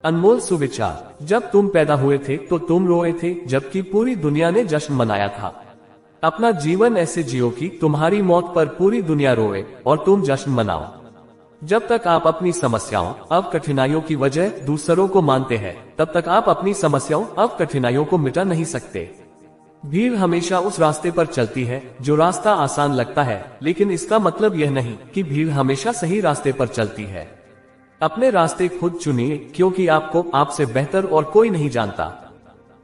अनमोल सुविचार। जब तुम पैदा हुए थे तो तुम रोए थे, जबकि पूरी दुनिया ने जश्न मनाया था। अपना जीवन ऐसे जियो कि तुम्हारी मौत पर पूरी दुनिया रोए और तुम जश्न मनाओ। जब तक आप अपनी समस्याओं अब कठिनाइयों की वजह दूसरों को मानते हैं, तब तक आप अपनी समस्याओं अब कठिनाइयों को मिटा नहीं सकते। भीड़ हमेशा उस रास्ते पर चलती है जो रास्ता आसान लगता है, लेकिन इसका मतलब यह नहीं कि भीड़ हमेशा सही रास्ते पर चलती है। अपने रास्ते खुद चुनिए, क्योंकि आपको आपसे बेहतर और कोई नहीं जानता।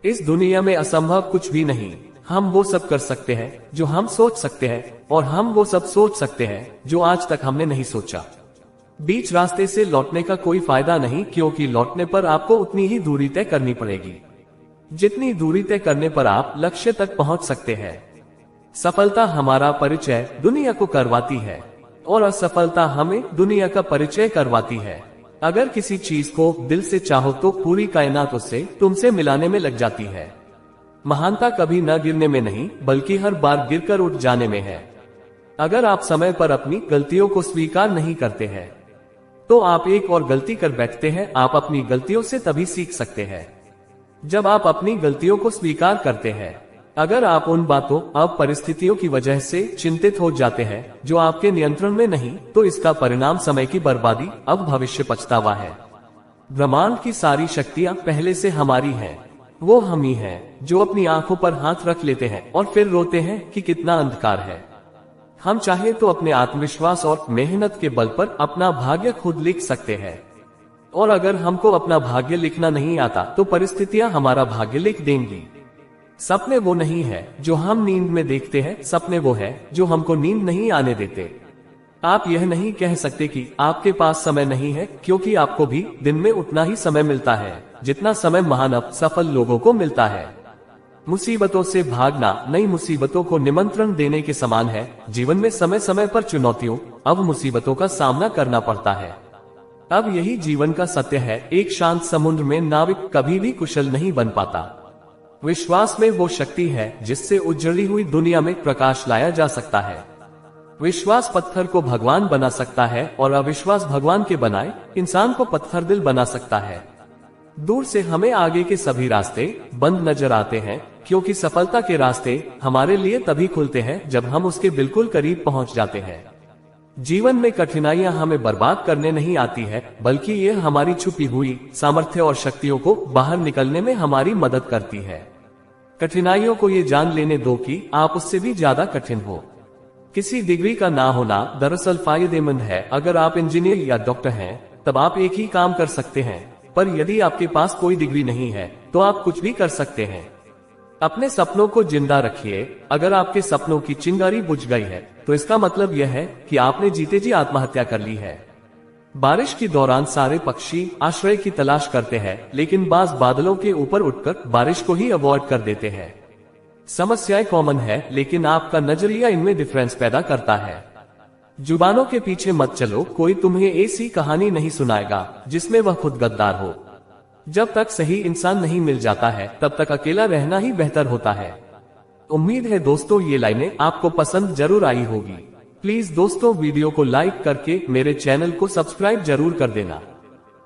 इस दुनिया में असंभव कुछ भी नहीं। हम वो सब कर सकते हैं जो हम सोच सकते हैं, और हम वो सब सोच सकते हैं जो आज तक हमने नहीं सोचा। बीच रास्ते से लौटने का कोई फायदा नहीं, क्योंकि लौटने पर आपको उतनी ही दूरी तय करनी पड़ेगी जितनी दूरी तय करने पर आप लक्ष्य तक पहुंच सकते हैं। सफलता हमारा परिचय दुनिया को करवाती है, और असफलता हमें दुनिया का परिचय करवाती है। अगर किसी चीज को दिल से चाहो तो पूरी कायनात उससे तुमसे मिलाने में लग जाती है। महानता कभी न गिरने में नहीं, बल्कि हर बार गिरकर उठ जाने में है। अगर आप समय पर अपनी गलतियों को स्वीकार नहीं करते हैं, तो आप एक और गलती कर बैठते हैं। आप अपनी गलतियों से तभी सीख सकते हैं जब आप अपनी गलतियों को स्वीकार करते हैं। अगर आप उन बातों अब परिस्थितियों की वजह से चिंतित हो जाते हैं जो आपके नियंत्रण में नहीं, तो इसका परिणाम समय की बर्बादी अब भविष्य पछतावा है। ब्रह्मांड की सारी शक्तियां पहले से हमारी हैं। वो हम ही हैं जो अपनी आंखों पर हाथ रख लेते हैं और फिर रोते हैं कि कितना अंधकार है। हम चाहे तो अपने आत्मविश्वास और मेहनत के बल पर अपना भाग्य खुद लिख सकते हैं, और अगर हमको अपना भाग्य लिखना नहीं आता तो परिस्थितियां हमारा भाग्य लिख देंगी। सपने वो नहीं है जो हम नींद में देखते हैं, सपने वो है जो हमको नींद नहीं आने देते। आप यह नहीं कह सकते कि आपके पास समय नहीं है, क्योंकि आपको भी दिन में उतना ही समय मिलता है जितना समय महान सफल लोगों को मिलता है। मुसीबतों से भागना नई मुसीबतों को निमंत्रण देने के समान है। जीवन में समय समय पर चुनौतियों अब मुसीबतों का सामना करना पड़ता है। अब यही जीवन का सत्य है। एक शांत समुद्र में नाविक कभी भी कुशल नहीं बन पाता। विश्वास में वो शक्ति है जिससे उजड़ी हुई दुनिया में प्रकाश लाया जा सकता है। विश्वास पत्थर को भगवान बना सकता है, और अविश्वास भगवान के बनाए इंसान को पत्थर दिल बना सकता है। दूर से हमें आगे के सभी रास्ते बंद नजर आते हैं, क्योंकि सफलता के रास्ते हमारे लिए तभी खुलते हैं जब हम उसके बिल्कुल करीब पहुंच जाते हैं। जीवन में कठिनाइयां हमें बर्बाद करने नहीं आती है, बल्कि ये हमारी छुपी हुई सामर्थ्य और शक्तियों को बाहर निकलने में हमारी मदद करती है। कठिनाइयों को ये जान लेने दो कि आप उससे भी ज्यादा कठिन हो। किसी डिग्री का ना होना दरअसल फायदेमंद है। अगर आप इंजीनियर या डॉक्टर हैं, तब आप एक ही काम कर सकते हैं, पर यदि आपके पास कोई डिग्री नहीं है तो आप कुछ भी कर सकते हैं। अपने सपनों को जिंदा रखिए। अगर आपके सपनों की चिंगारी बुझ गई है तो इसका मतलब यह है कि आपने जीते जी आत्महत्या कर ली है। बारिश के दौरान सारे पक्षी आश्रय की तलाश करते हैं, लेकिन बाज बादलों के ऊपर उठकर बारिश को ही अवॉइड कर देते हैं। समस्याएं कॉमन है, लेकिन आपका नजरिया इनमें डिफरेंस पैदा करता है। जुबानों के पीछे मत चलो। कोई तुम्हें ऐसी कहानी नहीं सुनाएगा जिसमें वह खुद गद्दार हो। जब तक सही इंसान नहीं मिल जाता है, तब तक अकेला रहना ही बेहतर होता है। उम्मीद है दोस्तों ये लाइनें आपको पसंद जरूर आई होगी। प्लीज दोस्तों वीडियो को लाइक करके मेरे चैनल को सब्सक्राइब जरूर कर देना।